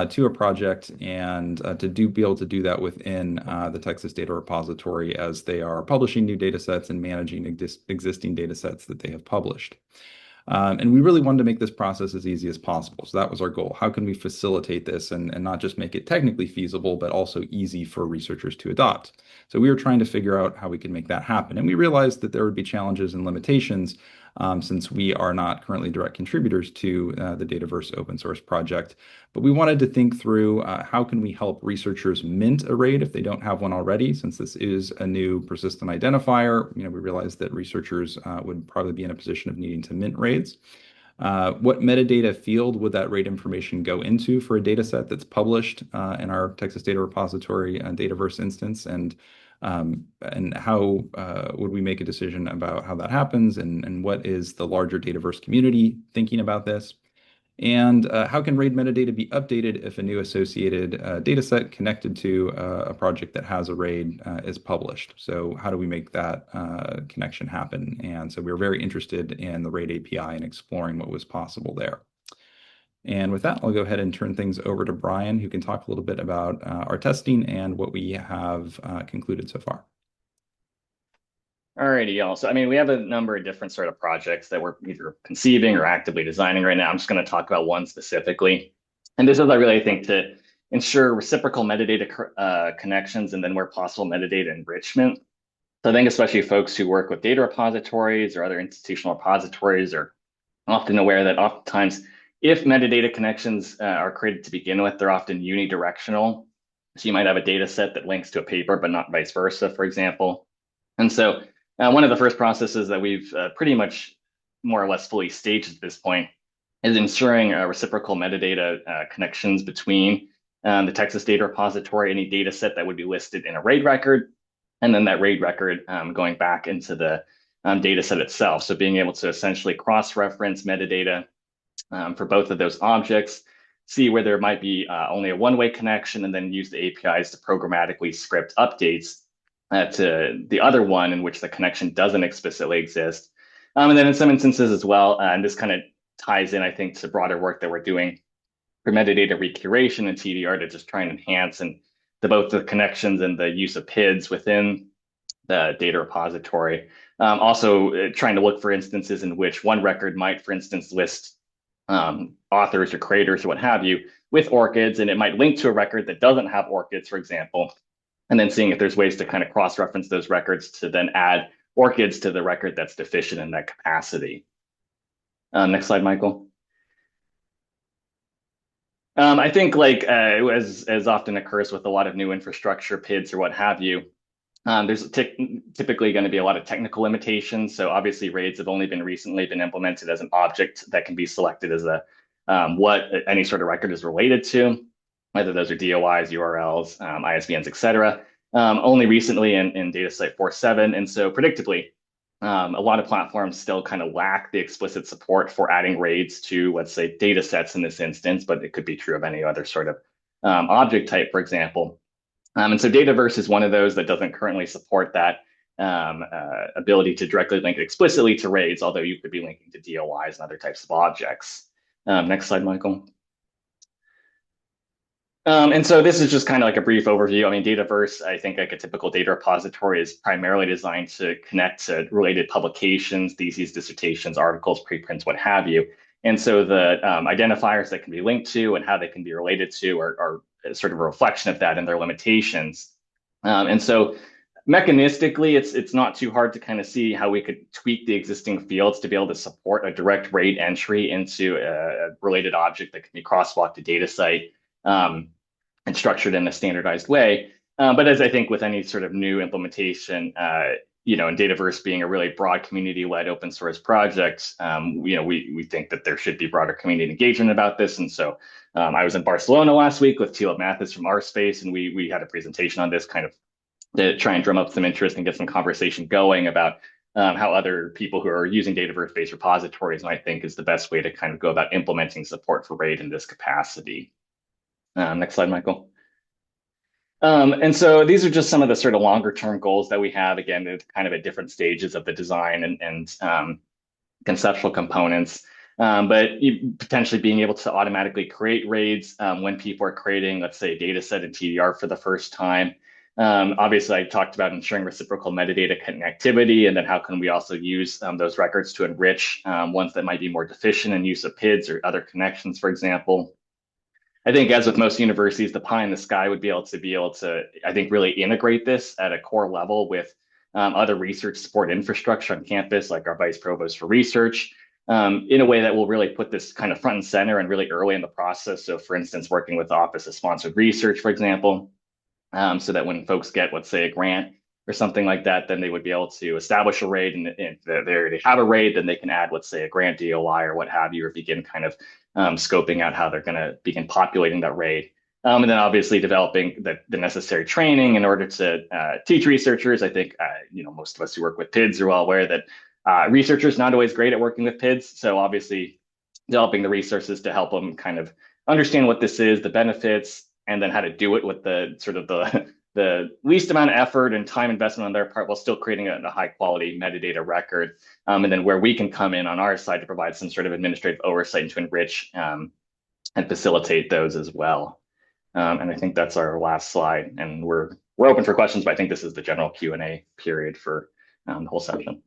D: to a project and to be able to do that within the Texas Data Repository as they are publishing new data sets and managing existing data sets that they have published. And we really wanted to make this process as easy as possible. So that was our goal. How can we facilitate this and not just make it technically feasible, but also easy for researchers to adopt? So we were trying to figure out how we could make that happen. And we realized that there would be challenges and limitations since we are not currently direct contributors to the Dataverse open source project. But we wanted to think through how can we help researchers mint a RAiD if they don't have one already, since this is a new persistent identifier. We realized that researchers would probably be in a position of needing to mint RAiDs. What metadata field would that RAiD information go into for a data set that's published in our Texas Data Repository Dataverse instance, and how would we make a decision about how that happens, and what is the larger Dataverse community thinking about this? And how can RAiD metadata be updated if a new associated data set connected to a project that has a RAiD is published? So how do we make that connection happen? And so we were very interested in the RAiD API and exploring what was possible there. And with that, I'll go ahead and turn things over to Bryan, who can talk a little bit about our testing and what we have concluded so far.
E: Alrighty, y'all. So, we have a number of different sort of projects that we're either conceiving or actively designing right now. I'm just going to talk about one specifically. And this is, I really think, to ensure reciprocal metadata connections and then where possible metadata enrichment. So I think especially folks who work with data repositories or other institutional repositories are often aware that oftentimes if metadata connections are created to begin with, they're often unidirectional. So you might have a data set that links to a paper, but not vice versa, for example. And so one of the first processes that we've pretty much more or less fully staged at this point is ensuring reciprocal metadata connections between the Texas data repository, any data set that would be listed in a RAiD record, and then that RAiD record going back into the data set itself. So being able to essentially cross-reference metadata for both of those objects, see where there might be only a one-way connection, and then use the APIs to programmatically script updates to the other one in which the connection doesn't explicitly exist. And then in some instances as well, and this kind of ties in, I think, to broader work that we're doing for metadata recuration and TDR to just try and enhance and both the connections and the use of PIDs within the data repository. Also trying to look for instances in which one record might, for instance, list authors or creators or what have you with ORCIDs, and it might link to a record that doesn't have ORCIDs, for example, and then seeing if there's ways to kind of cross-reference those records to then add ORCIDs to the record that's deficient in that capacity. Next slide, Michael. I think like as often occurs with a lot of new infrastructure, PIDs or what have you, there's typically going to be a lot of technical limitations. So obviously RAiDs have only recently been implemented as an object that can be selected as a what any sort of record is related to, whether those are DOIs, URLs, ISBNs, et cetera. Only recently in DataCite 4.7. And so predictably, a lot of platforms still kind of lack the explicit support for adding RAiDs to, let's say, data sets in this instance, but it could be true of any other sort of object type, for example. And so Dataverse is one of those that doesn't currently support that ability to directly link explicitly to RAiDs, although you could be linking to DOIs and other types of objects. Next slide, Michael. And so this is just kind of like a brief overview. I mean, Dataverse, I think like a typical data repository is primarily designed to connect to related publications, theses, dissertations, articles, preprints, what have you. And so the identifiers that can be linked to and how they can be related to are sort of a reflection of that and their limitations. And so mechanistically, it's not too hard to kind of see how we could tweak the existing fields to be able to support a direct RAiD entry into a related object that can be crosswalked to DataCite and structured in a standardized way. But as I think with any sort of new implementation, and Dataverse being a really broad community-led open source project, we think that there should be broader community engagement about this. And so I was in Barcelona last week with Tila Mathis from our space, and we had a presentation on this kind of to try and drum up some interest and get some conversation going about how other people who are using Dataverse-based repositories might think is the best way to kind of go about implementing support for RAiD in this capacity. Next slide, Michael. And so these are just some of the sort of longer term goals that we have, again, kind of at different stages of the design and conceptual components. But potentially being able to automatically create RAiDs when people are creating, let's say, a data set in TDR for the first time. Obviously, I talked about ensuring reciprocal metadata connectivity, and then how can we also use those records to enrich ones that might be more deficient in use of PIDs or other connections, for example. I think as with most universities, the pie in the sky would be able to, I think, really integrate this at a core level with other research support infrastructure on campus, like our vice provost for research, in a way that will really put this kind of front and center and really early in the process. So for instance, working with the Office of Sponsored Research, for example, so that when folks get, let's say, a grant or something like that, then they would be able to establish a RAiD, and if they already have a RAiD, then they can add, let's say, a grant DOI or what have you, or begin kind of scoping out how they're going to begin populating that RAiD. And then obviously developing the necessary training in order to teach researchers. I think, most of us who work with PIDs are well aware that researchers not always great at working with PIDs. So obviously developing the resources to help them kind of understand what this is, the benefits, and then how to do it with the sort of the least amount of effort and time investment on their part while still creating a high quality metadata record. And then where we can come in on our side to provide some sort of administrative oversight and to enrich and facilitate those as well. And I think that's our last slide. And we're open for questions, but I think this is the general Q&A period for the whole session.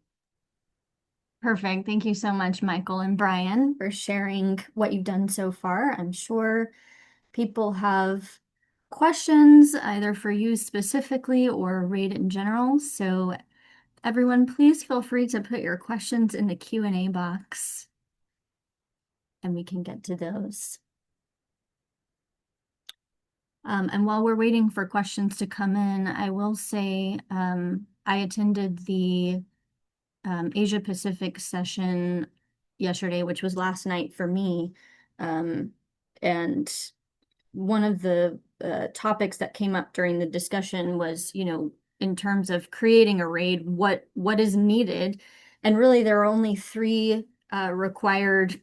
C: Perfect. Thank you so much, Michael and Bryan, for sharing what you've done so far. I'm sure people have questions either for you specifically or RAiD in general. So Everyone, please feel free to put your questions in the Q&A box, and we can get to those. And while we're waiting for questions to come in, I will say I attended the Asia Pacific session yesterday, which was last night for me. And one of the topics that came up during the discussion was, in terms of creating a RAID, what is needed. And really, there are only three required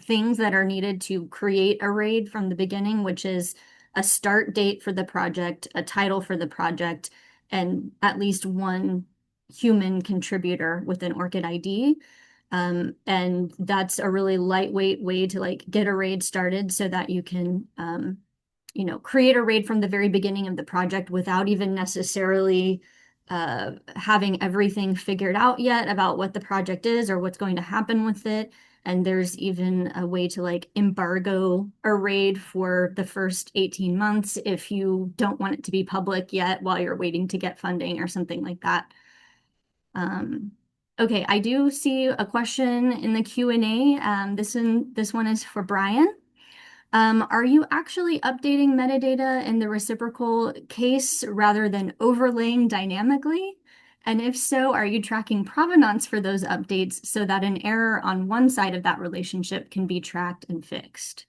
C: things that are needed to create a RAID from the beginning, which is a start date for the project, a title for the project, and at least one human contributor with an ORCID ID. And that's a really lightweight way to like get a RAID started so that you can create a RAID from the very beginning of the project without even necessarily having everything figured out yet about what the project is or what's going to happen with it. And there's even a way to like embargo a RAID for the first 18 months if you don't want it to be public yet while you're waiting to get funding or something like that. Okay, I do see a question in the Q&A. This one is for Bryan. Are you actually updating metadata in the reciprocal case rather than overlaying dynamically? And if so, are you tracking provenance for those updates so that an error on one side of that relationship can be tracked and fixed?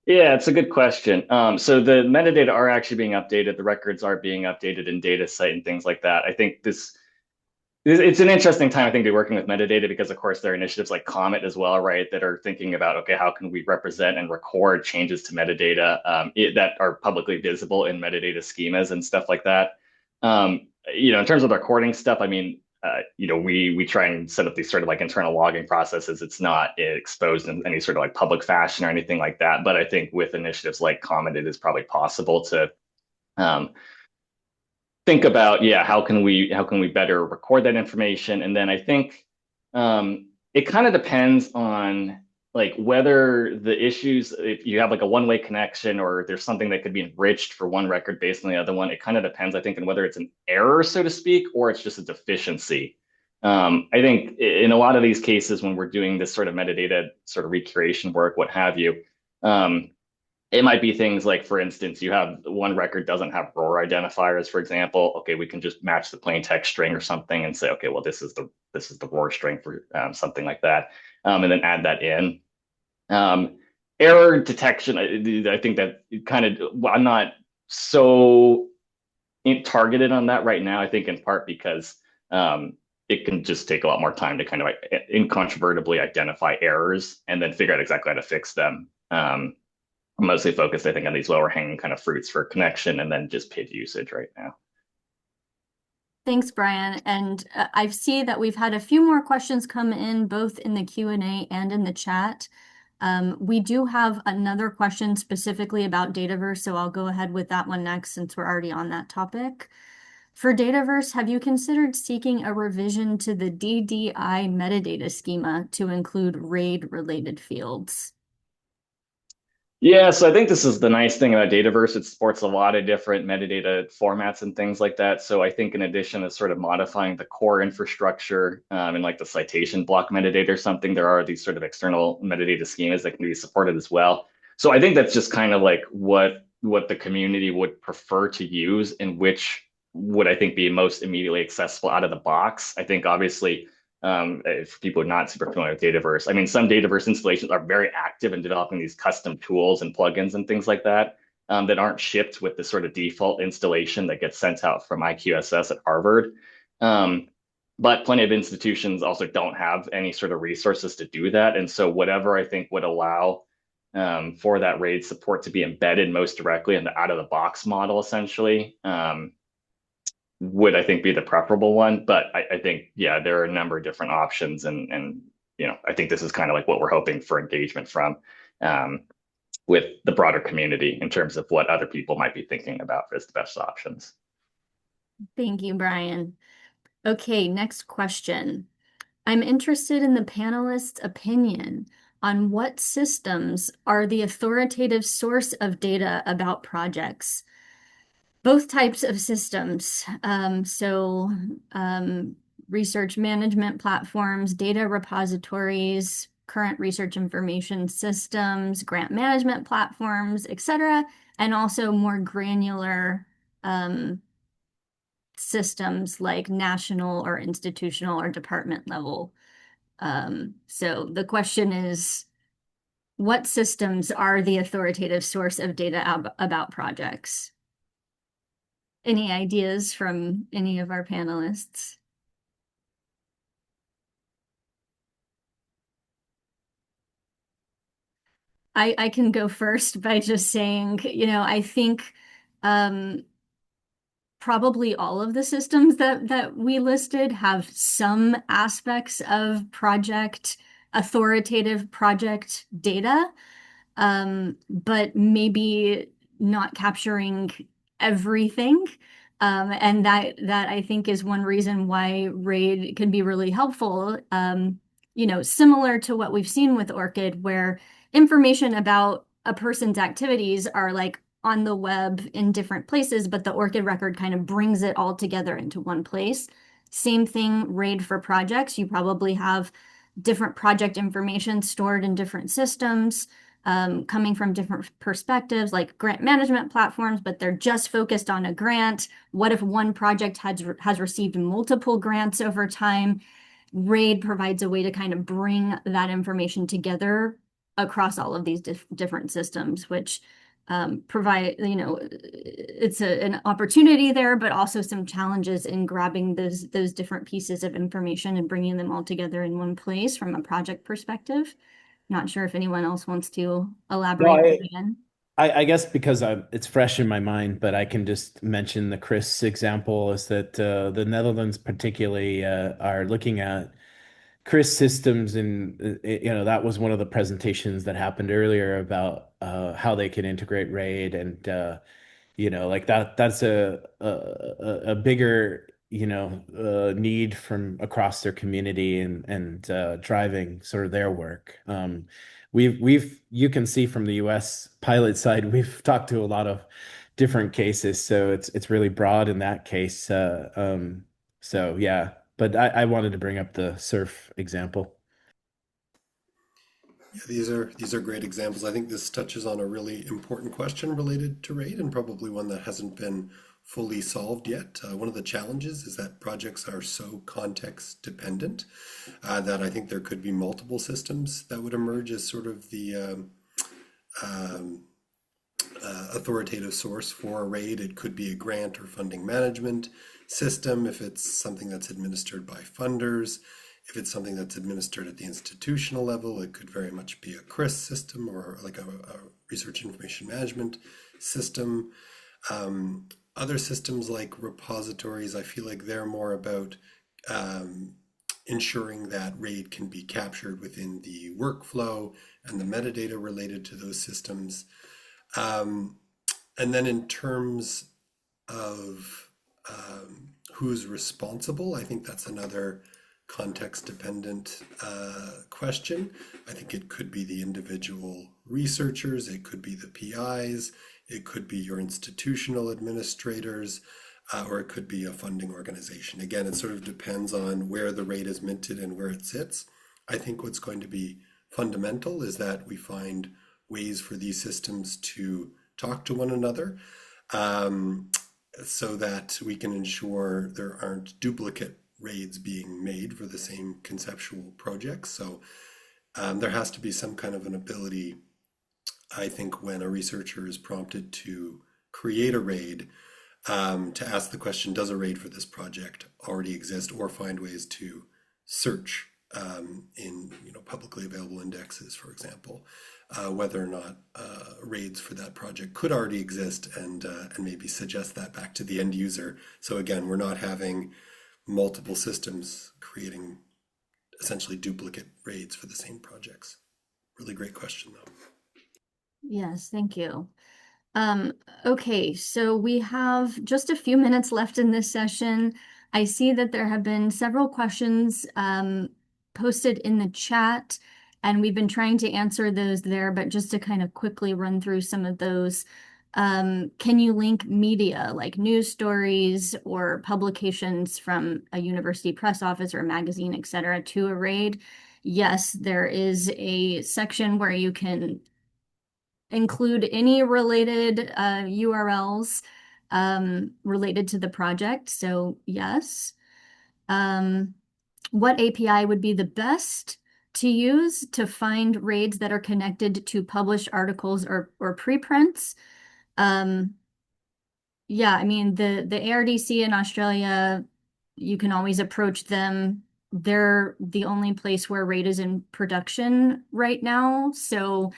E: Yeah, it's a good question. So the metadata are actually being updated. The records are being updated in DataSite and things like that. I think it's an interesting time, I think, to be working with metadata because, of course, there are initiatives like Comet as well, right, that are thinking about, okay, how can we represent and record changes to metadata that are publicly visible in metadata schemas and stuff like that. In terms of the recording stuff, I mean, we try and set up these sort of like internal logging processes. It's not exposed in any sort of like public fashion or anything like that. But I think with initiatives like Comet, it is probably possible to think about, yeah, how can we better record that information? And then I think it kind of depends on like whether the issues, if you have like a one-way connection or there's something that could be enriched for one record based on the other one, it kind of depends, I think, on whether it's an error, so to speak, or it's just a deficiency. I think in a lot of these cases, when we're doing this sort of metadata sort of recuration work, what have you, it might be things like, for instance, you have one record doesn't have ROR identifiers, for example. Okay, we can just match the plain text string or something and say, okay, well, this is the ROR string for something like that, and then add that in. Error detection, I think that kind of, well, I'm not so targeted on that right now. I think in part because it can just take a lot more time to kind of incontrovertibly identify errors and then figure out exactly how to fix them. Mostly focused, I think, on these lower hanging kind of fruits for connection and then just PID usage right now.
C: Thanks, Bryan. And I see that we've had a few more questions come in, both in the Q&A and in the chat. We do have another question specifically about Dataverse, so I'll go ahead with that one next since we're already on that topic. For Dataverse, have you considered seeking a revision to the DDI metadata schema to include RAID-related fields?
E: Yeah, so I think this is the nice thing about Dataverse. It supports a lot of different metadata formats and things like that. So I think in addition to sort of modifying the core infrastructure and like the citation block metadata or something, there are these sort of external metadata schemas that can be supported as well. So I think that's just kind of like what the community would prefer to use and which would, I think, be most immediately accessible out of the box. I think obviously if people are not super familiar with Dataverse, I mean, some Dataverse installations are very active in developing these custom tools and plugins and things like that that aren't shipped with the sort of default installation that gets sent out from IQSS at Harvard. But plenty of institutions also don't have any sort of resources to do that. And so whatever I think would allow for that RAID support to be embedded most directly in the out-of-the-box model, essentially, would, I think, be the preferable one. But I think, yeah, there are a number of different options. And I think this is kind of like what we're hoping for engagement from with the broader community in terms of what other people might be thinking about as the best options.
C: Thank you, Bryan. Okay, next question. I'm interested in the panelists' opinion on what systems are the authoritative source of data about projects. both types of systems. Research management platforms, data repositories, current research information systems, grant management platforms, etc., and also more granular systems like national or institutional or department level. So the question is, what systems are the authoritative source of data about projects? Any ideas from any of our panelists? I can go first by just saying, I think probably all of the systems that we listed have some aspects of authoritative project data, but maybe not capturing everything. And that I think is one reason why RAiD can be really helpful. Similar to what we've seen with ORCID, where information about a person's activities are like on the web in different places, but the ORCID record kind of brings it all together into one place. Same thing, RAiD for projects. You probably have different project information stored in different systems, coming from different perspectives, like grant management platforms, but they're just focused on a grant. What if one project has received multiple grants over time? RAiD provides a way to kind of bring that information together across all of these different systems, which provide, it's an opportunity there, but also some challenges in grabbing those different pieces of information and bringing them all together in one place from a project perspective. Not sure if anyone else wants to
A: No,
C: elaborate again.
A: I guess because it's fresh in my mind, but I can just mention the Chris example is that the Netherlands particularly are looking at Chris systems, and that was one of the presentations that happened earlier about how they can integrate RAID, and like that's a bigger need from across their community, and driving sort of their work. We've you can see from the US pilot side, we've talked to a lot of different cases, so it's really broad in that case. So yeah, but I wanted to bring up the surf example.
B: Yeah, these are great examples. I think this touches on a really important question related to RAID and probably one that hasn't been fully solved yet. One of the challenges is that projects are so context dependent that I think there could be multiple systems that would emerge as sort of the authoritative source for a RAID. It could be a grant or funding management system if it's something that's administered by funders. If it's something that's administered at the institutional level, it could very much be a CRIS system or like a research information management system. Other systems like repositories, I feel like they're more about ensuring that RAID can be captured within the workflow and the metadata related to those systems. And then in terms of who's responsible, I think that's another context dependent question. I think it could be the individual researchers, it could be the PIs, it could be your institutional administrators, or it could be a funding organization. Again, it sort of depends on where the RAID is minted and where it sits. I think what's going to be fundamental is that we find ways for these systems to talk to one another, so that we can ensure there aren't duplicate RAIDs being made for the same conceptual projects. So there has to be some kind of an ability, I think, when a researcher is prompted to create a RAID, to ask the question, does a RAID for this project already exist, or find ways to search in publicly available indexes, for example, whether or not RAIDs for that project could already exist, and maybe suggest that back to the end user. So again, we're not having multiple systems creating essentially duplicate RAIDs for the same projects. Really great question, though.
C: Yes, thank you. Okay, so we have just a few minutes left in this session. I see that there have been several questions posted in the chat, and we've been trying to answer those there, but just to kind of quickly run through some of those. Can you link media like news stories or publications from a university press office or a magazine, et cetera, to a RAiD? Yes, there is a section where you can include any related URLs related to the project. So yes. What API would be the best to use to find RAIDs that are connected to published articles or preprints? Um, yeah, I mean the ARDC in Australia, you can always approach them. They're the only place where RAID is in production right now. So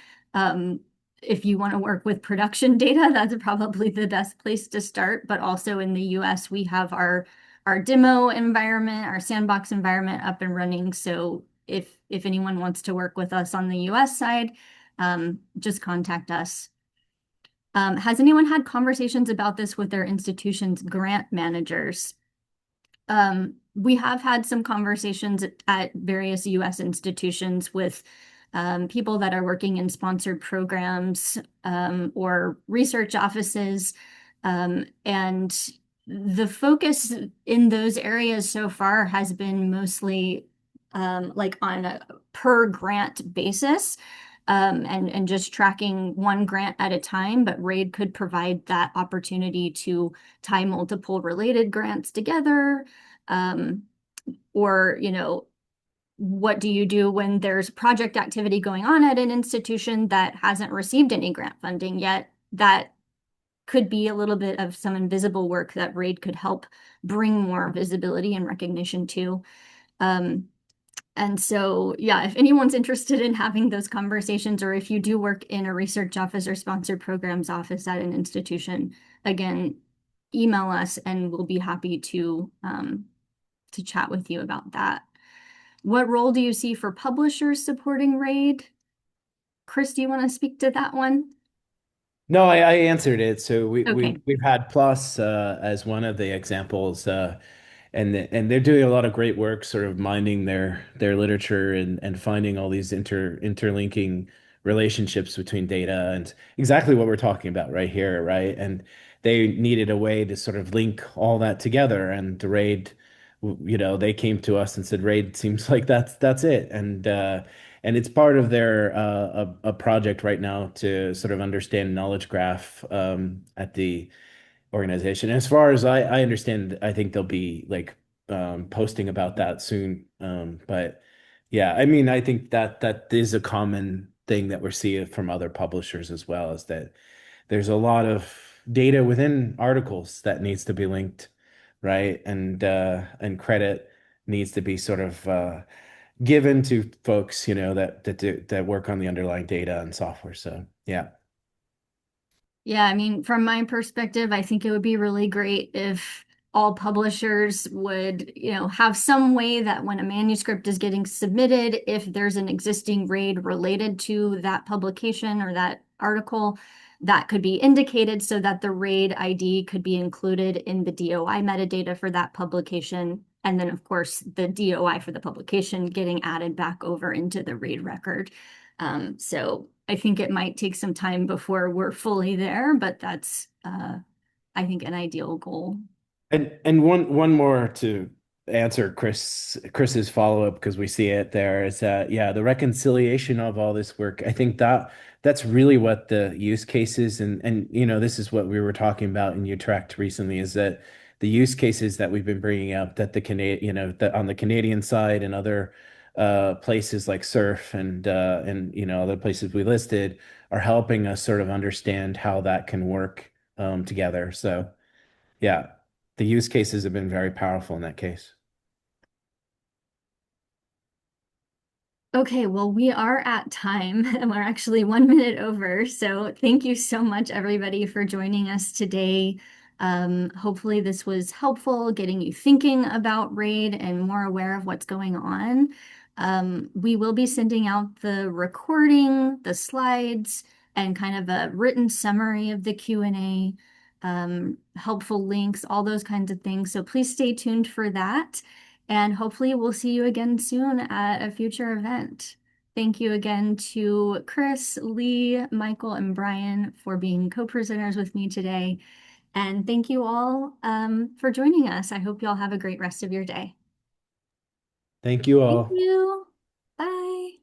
C: if you want to work with production data, that's probably the best place to start. But also in the US, we have our demo environment, our sandbox environment up and running. So if anyone wants to work with us on the US side, just contact us. Has anyone had conversations about this with their institution's grant managers? We have had some conversations at various US institutions with people that are working in sponsored programs or research offices. And the focus in those areas so far has been mostly like on a per grant basis. And just tracking one grant at a time, but RAiD could provide that opportunity to tie multiple related grants together. Um, or, what do you do when there's project activity going on at an institution that hasn't received any grant funding yet? That could be a little bit of some invisible work that RAiD could help bring more visibility and recognition to. And so, yeah, if anyone's interested in having those conversations, or if you do work in a research office or sponsored programs office at an institution, again, email us and we'll be happy to chat with you about that. What role do you see for publishers supporting RAiD? Chris, do you want to speak to that one?
A: No, I answered it. So
C: Okay.
A: we've had Plus as one of the examples, and they're doing a lot of great work, sort of mining their literature and finding all these interlinking relationships between data and exactly what we're talking about right here, right? And they needed a way to sort of link all that together. And the RAiD, they came to us and said, RAiD seems like that's it. And it's part of their a project right now to sort of understand knowledge graph at the organization. As far as I understand, I think they'll be like posting about that soon. But yeah, I mean, I think that is a common thing that we're seeing from other publishers as well, is that there's a lot of data within articles that needs to be linked, right? And credit needs to be sort of given to folks, that work on the underlying data and software. So yeah.
C: Yeah, I mean, from my perspective, I think it would be really great if all publishers would, have some way that when a manuscript is getting submitted, if there's an existing RAID related to that publication or that article, that could be indicated so that the RAID ID could be included in the DOI metadata for that publication. And then, of course, the DOI for the publication getting added back over into the RAID record. So I think it might take some time before we're fully there, but that's, I think, an ideal goal.
A: And one more to answer Chris's follow-up, because we see it there, is that yeah, the reconciliation of all this work. I think that's really what the use cases and this is what we were talking about in Utrecht recently, is that the use cases that we've been bringing up, that the Canadian, that on the Canadian side and other places like Surf and other places we listed, are helping us sort of understand how that can work together. So yeah, the use cases have been very powerful in that case.
C: Okay, well, we are at time and we're actually 1 minute over. So thank you so much, everybody, for joining us today. Hopefully this was helpful, getting you thinking about RAID and more aware of what's going on. We will be sending out the recording, the slides, and kind of a written summary of the Q&A, helpful links, all those kinds of things. So please stay tuned for that. And hopefully we'll see you again soon at a future event. Thank you again to Chris, Lee, Michael, and Brian for being co-presenters with me today. And thank you all for joining us. I hope you all have a great rest of your day.
A: Thank you
C: Thank
A: all.
C: you. Bye.